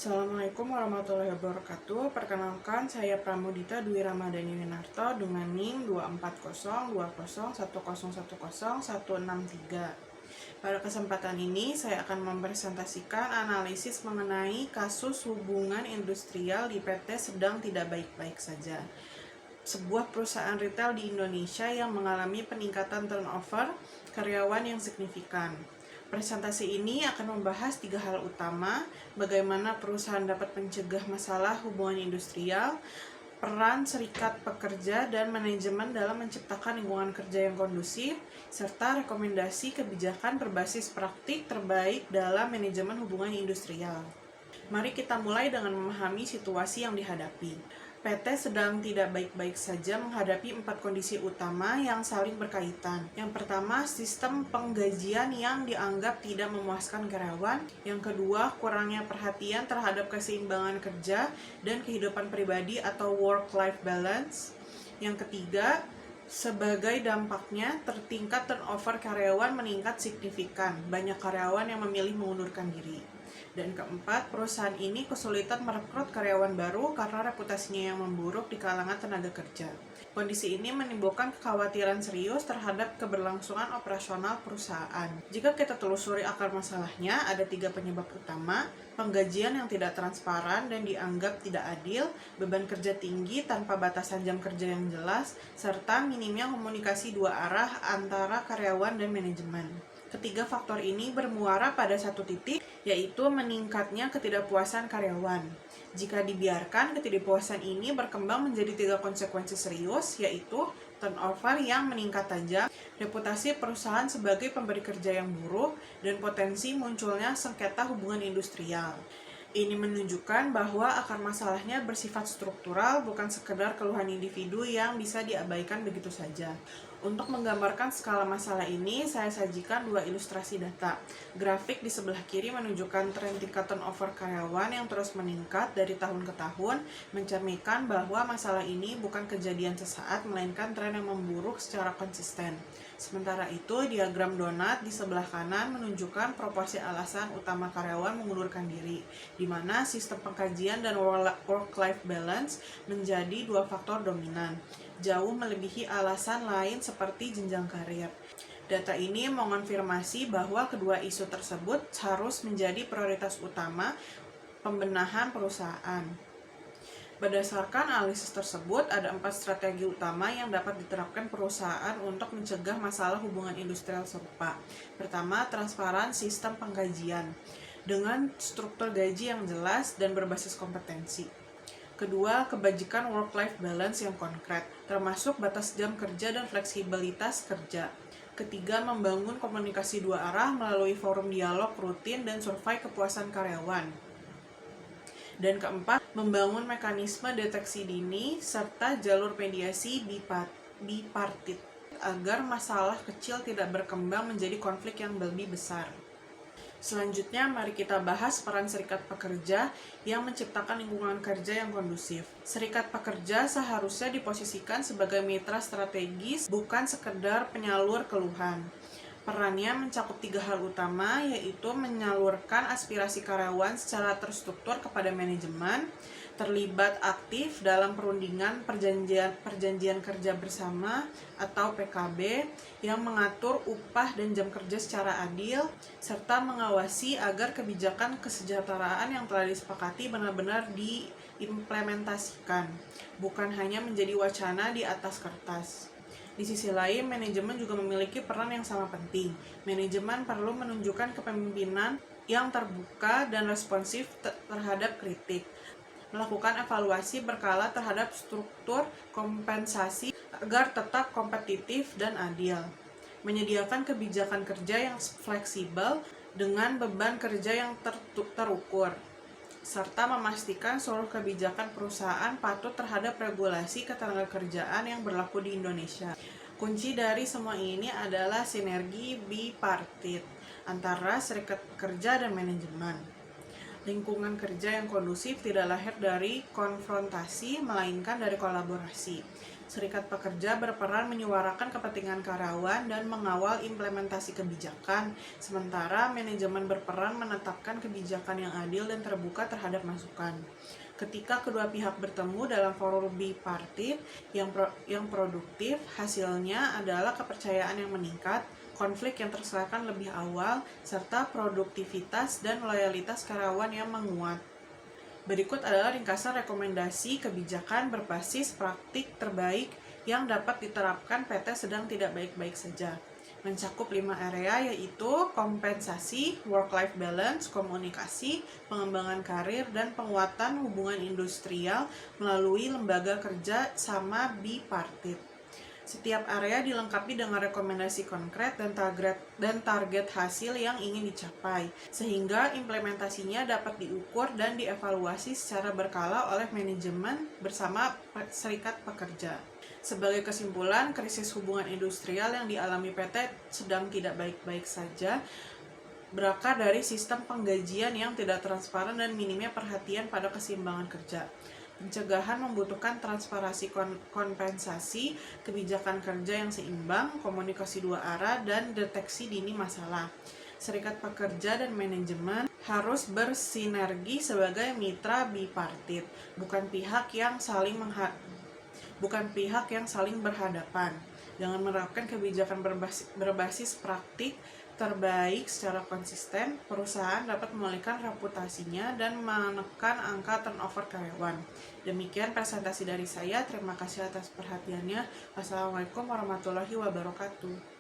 Assalamualaikum warahmatullahi wabarakatuh. Perkenalkan, saya Pramudita Dwi Ramadhani Winarto dengan NIM 2402010101063. Pada kesempatan ini, saya akan mempresentasikan analisis mengenai kasus hubungan industrial di PT sedang tidak baik-baik saja. Sebuah perusahaan retail di Indonesia yang mengalami peningkatan turnover karyawan yang signifikan. Presentasi ini akan membahas 3 hal utama: bagaimana perusahaan dapat mencegah masalah hubungan industrial, peran serikat pekerja dan manajemen dalam menciptakan lingkungan kerja yang kondusif, serta rekomendasi kebijakan berbasis praktik terbaik dalam manajemen hubungan industrial. Mari kita mulai dengan memahami situasi yang dihadapi. PT sedang tidak baik-baik saja menghadapi 4 kondisi utama yang saling berkaitan. Yang pertama, sistem penggajian yang dianggap tidak memuaskan karyawan. Yang kedua, kurangnya perhatian terhadap keseimbangan kerja dan kehidupan pribadi atau work-life balance. Yang ketiga, sebagai dampaknya, tingkat turnover karyawan meningkat signifikan. Banyak karyawan yang memilih mengundurkan diri. Dan keempat, perusahaan ini kesulitan merekrut karyawan baru karena reputasinya yang memburuk di kalangan tenaga kerja. Kondisi ini menimbulkan kekhawatiran serius terhadap keberlangsungan operasional perusahaan. Jika kita telusuri akar masalahnya, ada 3 penyebab utama: penggajian yang tidak transparan dan dianggap tidak adil, beban kerja tinggi tanpa batasan jam kerja yang jelas, serta minimnya komunikasi 2 arah antara karyawan dan manajemen. Ketiga faktor ini bermuara pada satu titik, yaitu meningkatnya ketidakpuasan karyawan. Jika dibiarkan, ketidakpuasan ini berkembang menjadi 3 konsekuensi serius, yaitu turnover yang meningkat tajam, reputasi perusahaan sebagai pemberi kerja yang buruk, dan potensi munculnya sengketa hubungan industrial. Ini menunjukkan bahwa akar masalahnya bersifat struktural, bukan sekedar keluhan individu yang bisa diabaikan begitu saja. Untuk menggambarkan skala masalah ini, saya sajikan 2 ilustrasi data. Grafik di sebelah kiri menunjukkan tren tingkat turnover karyawan yang terus meningkat dari tahun ke tahun, mencerminkan bahwa masalah ini bukan kejadian sesaat, melainkan tren yang memburuk secara konsisten. Sementara itu, diagram donat di sebelah kanan menunjukkan proporsi alasan utama karyawan mengundurkan diri, di mana sistem pengkajian dan work-life balance menjadi 2 faktor dominan, jauh melebihi alasan lain seperti jenjang karir. Data ini mengonfirmasi bahwa kedua isu tersebut harus menjadi prioritas utama pembenahan perusahaan. Berdasarkan analisis tersebut, ada 4 strategi utama yang dapat diterapkan perusahaan untuk mencegah masalah hubungan industrial serupa. Pertama, transparan sistem penggajian dengan struktur gaji yang jelas dan berbasis kompetensi. Kedua, kebajikan work-life balance yang konkret, termasuk batas jam kerja dan fleksibilitas kerja. Ketiga, membangun komunikasi 2 arah melalui forum dialog rutin dan survei kepuasan karyawan. Dan keempat, membangun mekanisme deteksi dini serta jalur mediasi bipartit agar masalah kecil tidak berkembang menjadi konflik yang lebih besar. Selanjutnya, mari kita bahas peran serikat pekerja yang menciptakan lingkungan kerja yang kondusif. Serikat pekerja seharusnya diposisikan sebagai mitra strategis, bukan sekedar penyalur keluhan. Perannya mencakup 3 hal utama, yaitu menyalurkan aspirasi karyawan secara terstruktur kepada manajemen, terlibat aktif dalam perundingan perjanjian kerja bersama atau PKB yang mengatur upah dan jam kerja secara adil, serta mengawasi agar kebijakan kesejahteraan yang telah disepakati benar-benar diimplementasikan, bukan hanya menjadi wacana di atas kertas. Di sisi lain, manajemen juga memiliki peran yang sama penting. Manajemen perlu menunjukkan kepemimpinan yang terbuka dan responsif terhadap kritik, melakukan evaluasi berkala terhadap struktur kompensasi agar tetap kompetitif dan adil, menyediakan kebijakan kerja yang fleksibel dengan beban kerja yang terukur, serta memastikan seluruh kebijakan perusahaan patuh terhadap regulasi ketenagakerjaan yang berlaku di Indonesia. Kunci dari semua ini adalah sinergi bipartit antara serikat pekerja dan manajemen. Lingkungan kerja yang kondusif tidak lahir dari konfrontasi, melainkan dari kolaborasi. Serikat pekerja berperan menyuarakan kepentingan karyawan dan mengawal implementasi kebijakan, sementara manajemen berperan menetapkan kebijakan yang adil dan terbuka terhadap masukan. Ketika kedua pihak bertemu dalam forum bipartit yang produktif, hasilnya adalah kepercayaan yang meningkat, konflik yang terselesaikan lebih awal, serta produktivitas dan loyalitas karyawan yang menguat. Berikut adalah ringkasan rekomendasi kebijakan berbasis praktik terbaik yang dapat diterapkan PT sedang tidak baik-baik saja. Mencakup 5 area, yaitu kompensasi, work-life balance, komunikasi, pengembangan karir, dan penguatan hubungan industrial melalui lembaga kerja sama bipartit. Setiap area dilengkapi dengan rekomendasi konkret dan target hasil yang ingin dicapai, sehingga implementasinya dapat diukur dan dievaluasi secara berkala oleh manajemen bersama serikat pekerja. Sebagai kesimpulan, krisis hubungan industrial yang dialami PT sedang tidak baik-baik saja berakar dari sistem penggajian yang tidak transparan dan minimnya perhatian pada keseimbangan kerja. Pencegahan membutuhkan transparansi kompensasi, kebijakan kerja yang seimbang, komunikasi dua arah, dan deteksi dini masalah. Serikat pekerja dan manajemen harus bersinergi sebagai mitra bipartit, bukan pihak yang saling berhadapan. Dengan menerapkan kebijakan berbasis praktik terbaik secara konsisten, perusahaan dapat memulihkan reputasinya dan menekan angka turnover karyawan. Demikian presentasi dari saya. Terima kasih atas perhatiannya. Wassalamualaikum warahmatullahi wabarakatuh.